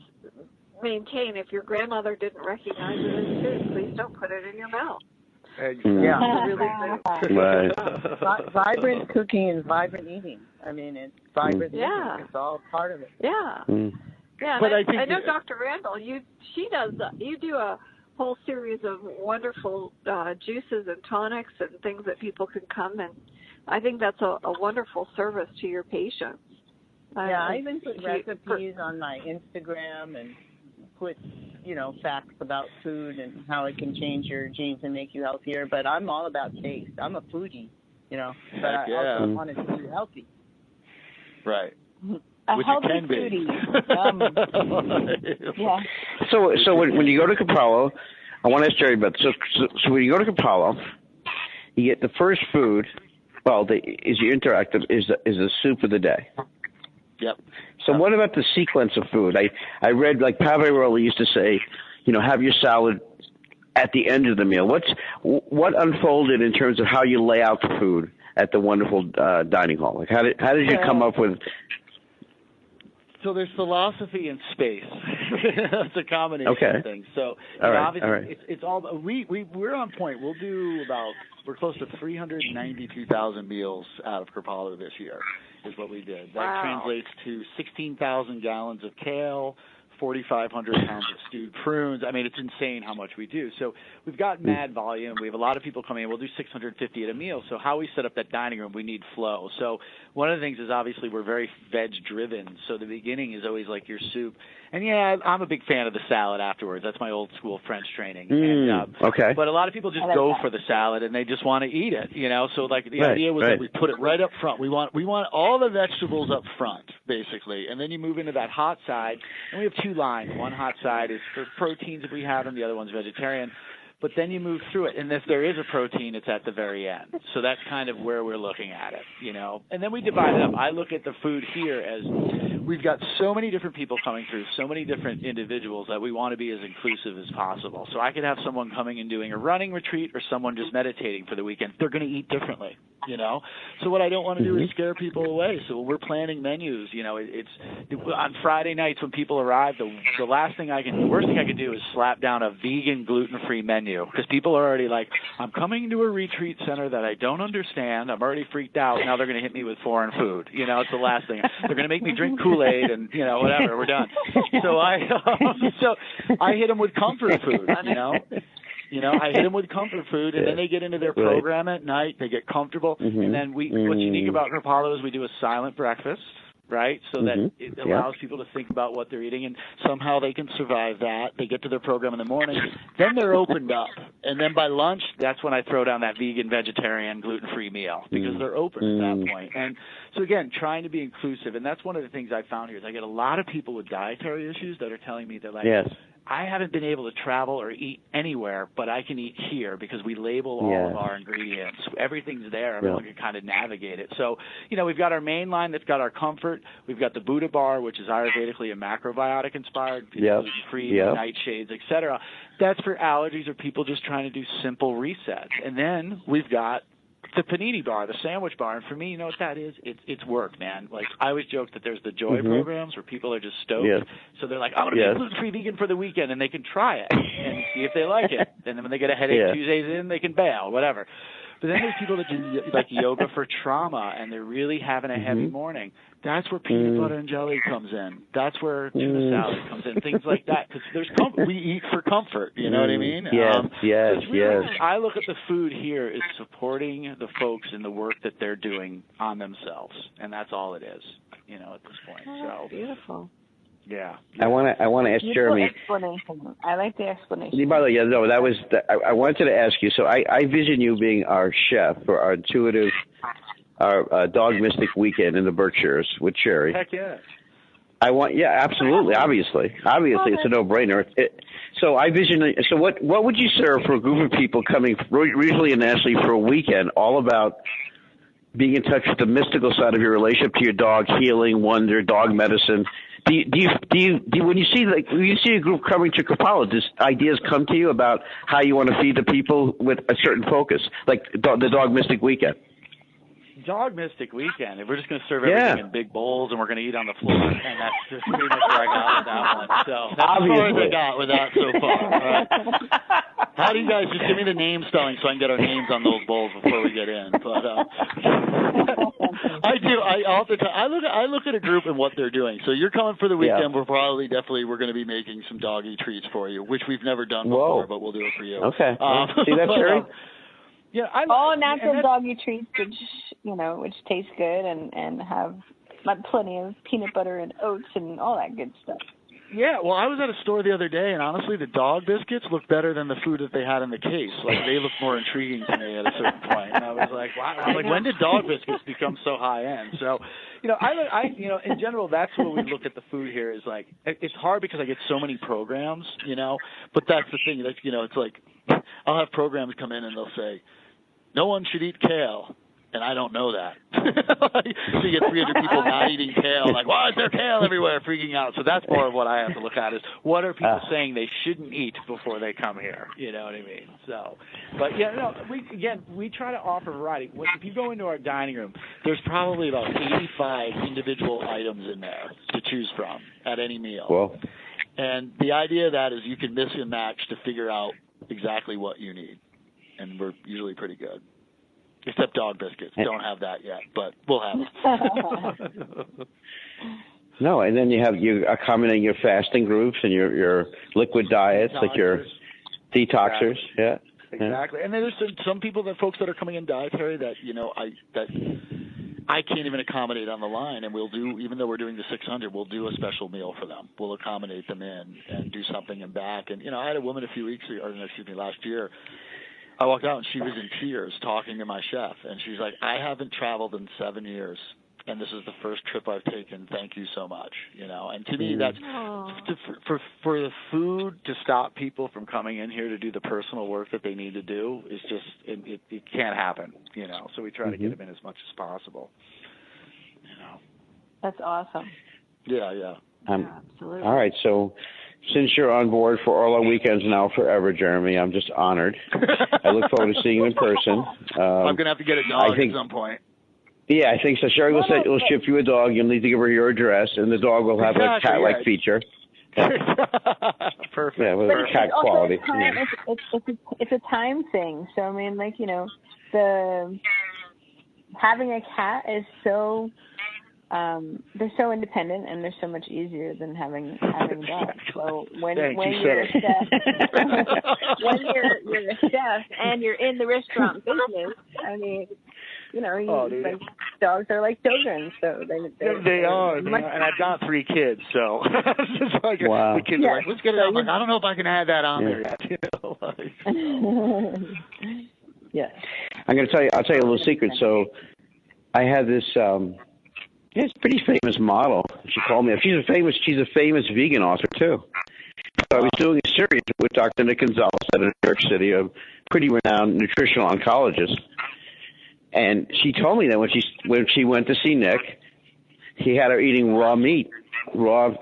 maintain if your grandmother didn't recognize it as food, please don't put it in your mouth.
Yeah.
It's really
Right.
Vibrant cooking and vibrant eating. I mean, it's vibrant eating. It's all part of it.
Yeah. Yeah,
but
I know Dr. Randall, you do a whole series of wonderful juices and tonics and things that people can come, and I think that's a wonderful service to your patients.
Yeah, I even put recipes on my Instagram and put, facts about food and how it can change your genes and make you healthier. But I'm all about taste. I'm a foodie, but I also want it to be healthy.
Right.
A
which
healthy
it can
foodie.
be.
Yeah.
So when you go to Capello, I want to ask Jerry about this. So when you go to Capello, you get the first food. Well, is the soup of the day.
Yep.
So what about the sequence of food? I read like Pavarelli used to say, have your salad at the end of the meal. What unfolded in terms of how you lay out the food at the wonderful dining hall? Like how did you come up with?
So there's philosophy and space. It's a combination of things. So obviously it's all we're on point. We're close to 392,000 meals out of Kripalu this year is what we did. That translates to 16,000 gallons of kale, 4,500 pounds of stewed prunes. I mean, it's insane how much we do. So we've got mad volume. We have a lot of people coming in. We'll do 650 at a meal. So how we set up that dining room, we need flow. So one of the things is obviously we're very veg-driven. So the beginning is always like your soup. And, I'm a big fan of the salad afterwards. That's my old school French training.
Okay.
But a lot of people just go for the salad and they just want to eat it, So like the idea was that we put it right up front. We want all the vegetables up front, basically. And then you move into that hot side. And we have two lines. One hot side is for proteins if we have them. The other one's vegetarian. But then you move through it, and if there is a protein, it's at the very end. So that's kind of where we're looking at it, And then we divide it up. I look at the food here as we've got so many different people coming through, so many different individuals that we want to be as inclusive as possible. So I could have someone coming and doing a running retreat or someone just meditating for the weekend. They're going to eat differently, So what I don't want to do is scare people away. So when we're planning menus, it's on Friday nights when people arrive, the worst thing I can do is slap down a vegan, gluten-free menu. Because people are already like, I'm coming to a retreat center that I don't understand. I'm already freaked out. Now they're going to hit me with foreign food. It's the last thing. They're going to make me drink Kool-Aid and, whatever. We're done. So I hit them with comfort food, I hit them with comfort food, and then they get into their program at night. They get comfortable. And then what's unique about Kripalu is we do a silent breakfast. Right, so that it allows people to think about what they're eating, and somehow they can survive that. They get to their program in the morning, then they're opened up, and then by lunch, that's when I throw down that vegan, vegetarian, gluten-free meal because they're open at that point. And so again, trying to be inclusive, and that's one of the things I found here is I get a lot of people with dietary issues that are telling me they're like, I haven't been able to travel or eat anywhere, but I can eat here because we label all of our ingredients. Everything's there. Everyone can kind of navigate it. So, we've got our main line that's got our comfort. We've got the Buddha bar, which is Ayurvedically and macrobiotic inspired, gluten-free, nightshades, etc. That's for allergies or people just trying to do simple resets. And then we've got the panini bar, the sandwich bar, and for me, you know what that is? It's work, man. Like I always joke that there's the joy programs where people are just stoked, so they're like, I'm going to be gluten-free vegan for the weekend, and they can try it and see if they like it. And then when they get a headache Tuesdays in, they can bail, whatever. But then there's people that do like yoga for trauma, and they're really having a heavy morning. That's where peanut butter and jelly comes in. That's where tuna salad comes in, things like that. Because there's we eat for comfort. You know what I mean? I look at the food here as supporting the folks in the work that they're doing on themselves, and that's all it is. At this point.
Oh, beautiful.
Yeah.
I want to ask Jeremy.
Explanation. I like the explanation.
By the way, I wanted to ask you. So I vision you being our chef for our intuitive, our Dog Mystic weekend in the Berkshires with Sherry.
Heck yeah.
Absolutely. Obviously, it's a no-brainer. So I vision. So what would you serve for a group of people coming regionally and nationally for a weekend, all about being in touch with the mystical side of your relationship to your dog, healing, wonder, dog medicine? Do you when you see a group coming to Kapala, does ideas come to you about how you want to feed the people with a certain focus, like the Dog Mystic weekend?
Dog Mystic weekend. If we're just going to serve everything in big bowls and we're going to eat on the floor, and that's just pretty much where I got with that one. So that's as far as I got with that so far. Right? How do you guys just give me the name spelling so I can get our names on those bowls before we get in? But I do. All the time. I look at a group and what they're doing. So you're coming for the weekend. Yeah. We're going to be making some doggy treats for you, which we've never done before, but we'll do it for you.
Okay. See that, Terry?
Yeah, all natural doggy treats, which taste good and have plenty of peanut butter and oats and all that good stuff.
Yeah, well, I was at a store the other day, and honestly, the dog biscuits looked better than the food that they had in the case. Like, they looked more intriguing to me at a certain point. And I was like, wow, when did dog biscuits become so high-end? So, in general, that's what we look at the food here is like, it's hard because I get so many programs, but that's the thing. That's, it's like, I'll have programs come in and they'll say, no one should eat kale. And I don't know that. So you get 300 people not eating kale, like, why is there kale everywhere, freaking out. So that's more of what I have to look at is what are people saying they shouldn't eat before they come here? You know what I mean? So, but we try to offer variety. If you go into our dining room, there's probably about 85 individual items in there to choose from at any meal.
Well,
and the idea of that is you can mix and match to figure out exactly what you need. And we're usually pretty good. Except dog biscuits. Don't have that yet, but we'll have it.
No, and then you accommodating your fasting groups and your liquid diets, like your detoxers.
Exactly.
Yeah.
Exactly. And then there's some folks that are coming in dietary that, I can't even accommodate on the line, and we'll do, even though we're doing the 600, we'll do a special meal for them. We'll accommodate them in and do something in back. And, I had a woman last year. I walked out and she was in tears talking to my chef, and she's like, I haven't traveled in 7 years, and this is the first trip I've taken. Thank you so much. And to me, that's for the food to stop people from coming in here to do the personal work that they need to do is just it can't happen. So we try to get them in as much as possible.
That's awesome.
Yeah.
Absolutely.
All right, so. Since you're on board for all our weekends now forever, Jeremy, I'm just honored. I look forward to seeing you in person.
I'm going to have to get a dog at some point.
Yeah, I think so. Sherry will ship you a dog. You'll need to give her your address, and the dog will have a cat-like feature.
Perfect.
Yeah, with cat quality.
It's a time thing. So, I mean, having a cat is so... they're so independent and they're so much easier than having dogs. So when you're a chef, when you're a chef and you're in the restaurant business, I mean, dogs are like children. So
they are. And I've got 3 kids, so it's just like
wow.
The kids are like, let's get it on. Like, I don't know if I can add that on there yet.
Yeah.
I'll tell you a little secret. So I had this. It's a pretty famous model. She called me up. She's a famous vegan author too. So I was doing a series with Dr. Nick Gonzalez out of New York City, a pretty renowned nutritional oncologist. And she told me that when she went to see Nick, he had her eating raw meat, raw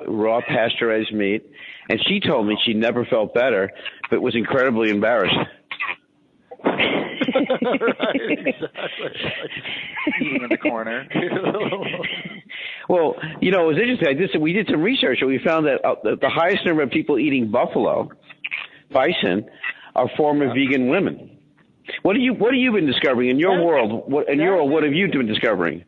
pasteurized meat, and she told me she never felt better, but was incredibly embarrassed.
Right, exactly. Eating in the corner.
Well, it was interesting. We did some research, and we found that the highest number of people eating bison, are former vegan women. What have you been discovering in your world? What have you been discovering?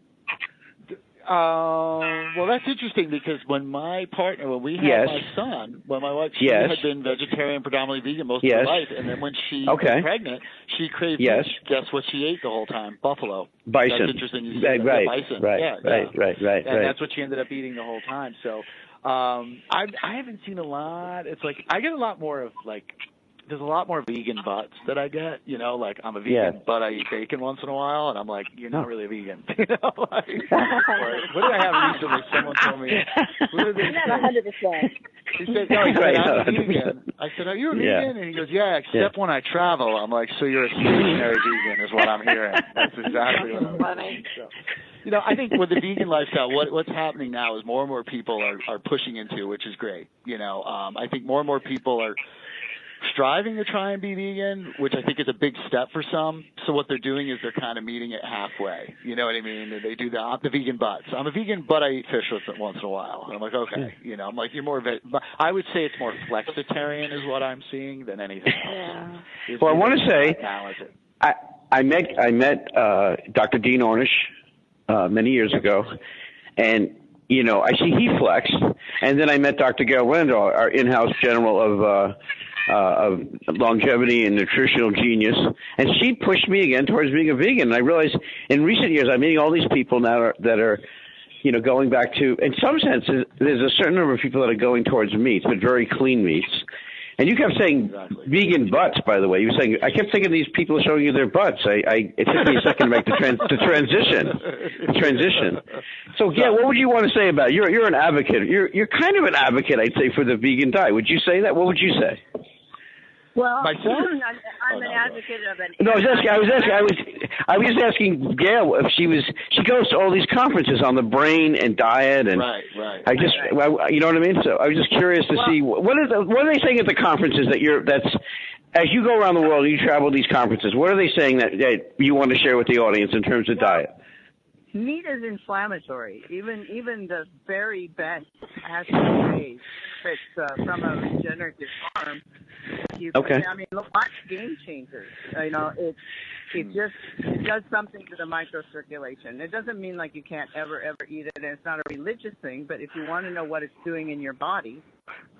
Well, that's interesting because when my had my son, when my wife, she had been vegetarian, predominantly vegan most of her life, and then when she was pregnant, she craved meat. Guess what she ate the whole time? Buffalo.
Bison.
That's interesting. You said
right.
Bison.
Right.
And that's what she ended up eating the whole time. So I haven't seen a lot. It's like I get a lot more of like. There's a lot more vegan butts that I get, like I'm a vegan, but I eat bacon once in a while, and I'm like, you're not really a vegan, like, what did I have recently? Someone told me,
not 100%.
He said, no, I'm a vegan. I said, are you a vegan? And he goes, yeah, except when I travel. I'm like, so you're a stationary vegan is what I'm hearing. That's exactly what I'm saying. So, I think with the vegan lifestyle, what's happening now is more and more people are pushing into, which is great. I think more and more people are striving to try and be vegan, which I think is a big step for some. So what they're doing is they're kind of meeting it halfway. You know what I mean? They do the vegan butts. I'm a vegan, but I eat fish once in a while. And I'm like, okay. I'm like, you're more of I would say it's more flexitarian is what I'm seeing than anything else.
Yeah. Well, I want to say I met Dr. Dean Ornish many years ago, and I see he flexed, and then I met Dr. Gail Randall, our in-house general of longevity and nutritional genius, and she pushed me again towards being a vegan. And I realized in recent years I'm meeting all these people now that are going back to, in some senses, there's a certain number of people that are going towards meats, but very clean meats. And you kept saying vegan butts, by the way. You were saying, I kept thinking these people are showing you their butts. It took me a second to make the transition. So, Gail, what would you want to say about it? You're an advocate. You're kind of an advocate, I'd say, for the vegan diet. Would you say that? What would you say?
Well, I'm an advocate of an.
No, I was just asking Gail if she goes to all these conferences on the brain and diet and.
Right.
You know what I mean? So I was just curious to see what are they saying at the conferences as you go around the world and you travel to these conferences, what are they saying that you want to share with the audience in terms of diet?
Meat is inflammatory. Even the very best pasture-raised fits from a regenerative farm. I mean, watch Game Changers. It does something to the microcirculation. It doesn't mean like you can't ever eat it, and it's not a religious thing. But if you want to know what it's doing in your body,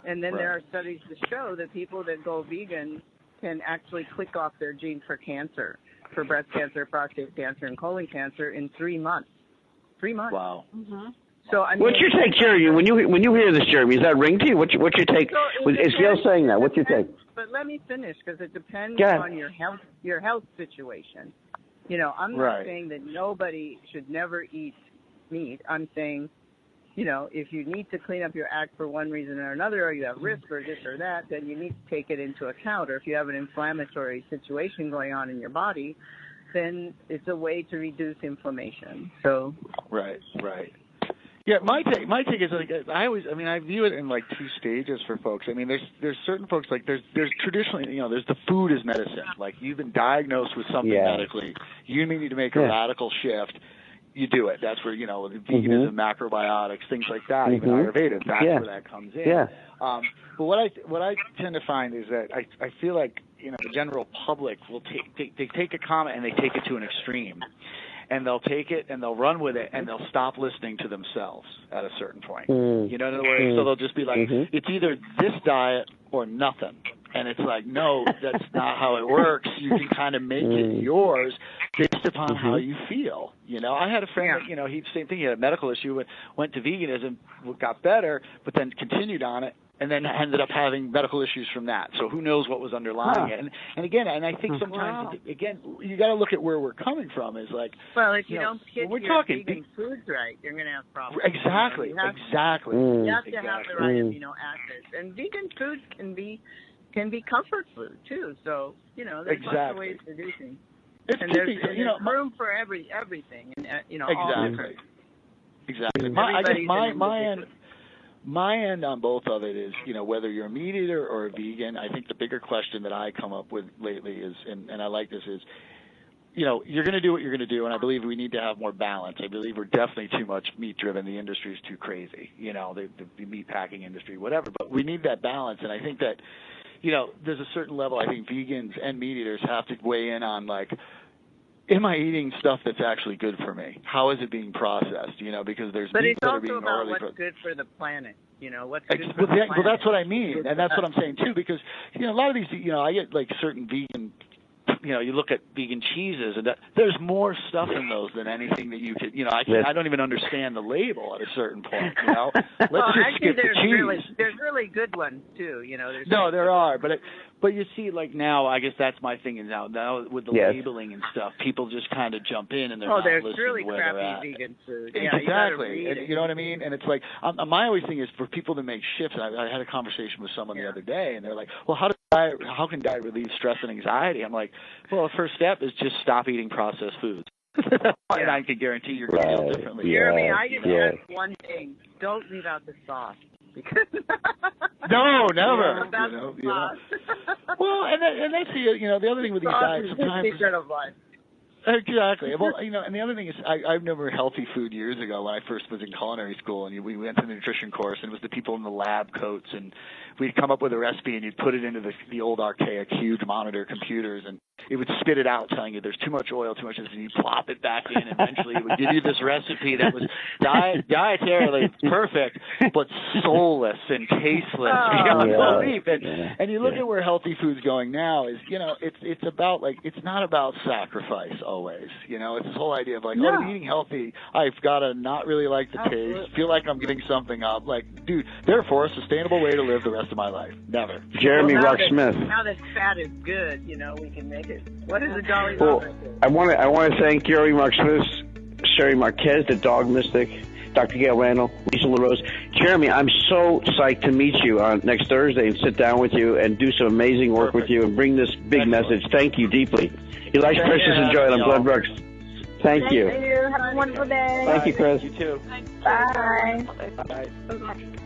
and then there are studies to show that people that go vegan can actually click off their gene for cancer. For breast cancer, prostate cancer, and colon cancer in 3 months. 3 months.
Wow.
Mm-hmm. So I mean,
what's your take, Jeremy? When you hear this, Jeremy, is that ring to you? What's your take? Is Gail saying that? What's your take?
But let me finish because it depends on your health situation. I'm not saying that nobody should never eat meat. I'm saying, if you need to clean up your act for one reason or another, or you have risk or this or that, then you need to take it into account. Or if you have an inflammatory situation going on in your body, then it's a way to reduce inflammation. So. Right.
Yeah, my take is like I view it in like two stages for folks. I mean, there's certain folks like there's traditionally there's the food is medicine. Like you've been diagnosed with something medically, you need to make a radical shift. You do it. That's where veganism, macrobiotics, things like that, even Ayurveda. That's where that comes in.
Yeah.
But what I tend to find is that I feel like the general public will take a comment and they take it to an extreme. And they'll take it and they'll run with it and they'll stop listening to themselves at a certain point. In other words, so they'll just be like, it's either this diet or nothing. And it's like, no, that's not how it works. You can kind of make it yours based upon how you feel. I had a friend that, he same thing. He had a medical issue, went to veganism, got better, but then continued on it. And then ended up having medical issues from that. So who knows what was underlying it? And again, I think sometimes you got to look at where we're coming from. Is like,
well, if you don't get your vegan foods right, you're going to have problems.
Exactly.
You have to have the right amino acids, and vegan foods can be comfort food too. So there's lots of ways to do things. There's room for everything, and
Exactly. My end on both of it is, whether you're a meat eater or a vegan, I think the bigger question that I come up with lately is, and I like this is, you're going to do what you're going to do, and I believe we need to have more balance. I believe we're definitely too much meat-driven. The industry is too crazy, the meat packing industry, whatever. But we need that balance, and I think that, there's a certain level I think vegans and meat eaters have to weigh in on, like, am I eating stuff that's actually good for me? How is it being processed? Because there's
but
meats
that
are being
about what's good for the planet. What's good for the planet.
Well, that's what I mean, and that's what I'm saying too. Because a lot of these, I get like certain vegan you look at vegan cheeses, and there's more stuff in those than anything that you could, I don't even understand the label at a certain point, Let's just skip the cheese.
There's really good ones too,
there are, but you see, like now, I guess that's my thing is now with the labeling and stuff, people just kind of jump in and they're not listening
really
to where they're at.
Vegan food.
Exactly. You know what I mean? And it's like, my always thing is for people to make shifts. I had a conversation with someone the other day, and they're like, well, how can diet relieve stress and anxiety? I'm like, well, the first step is just stop eating processed foods. And I can guarantee you're going to feel differently.
Jeremy, I just ask one thing. Don't leave out the sauce. Because
no, never. Well, and that's the other thing with these diets sometimes. Exactly. Well, and the other thing is, I've never healthy food years ago when I first was in culinary school, and we went to the nutrition course, and it was the people in the lab coats, and we'd come up with a recipe, and you'd put it into the old archaic huge monitor computers, and it would spit it out telling you there's too much oil, too much of this, and you plop it back in, and eventually it would give you this recipe that was dietarily perfect, but soulless and tasteless beyond belief. And you look at where healthy food's going now is, it's about it's not about sacrifice always. It's this whole idea of I'm eating healthy, I've got to not really like the taste, feel like I'm giving something up. Dude, therefore, a sustainable way to live the rest of my life. Never.
Jeremy Rock-Smith.
Now that fat is good, we can make it. What is the Dolly?
Well, I want to thank Jeremy Rock-Smith, Sherry Marquez, the Dog Mystic, Dr. Gail Randall, Lisa LaRose. Jeremy, I'm so psyched to meet you on next Thursday and sit down with you and do some amazing work with you and bring this big message. Thank you deeply. He likes Precious and Joy on Blood Brooks. Thank you.
Thank you. Have a wonderful day.
Thank you, Chris.
You too.
Bye.
Bye.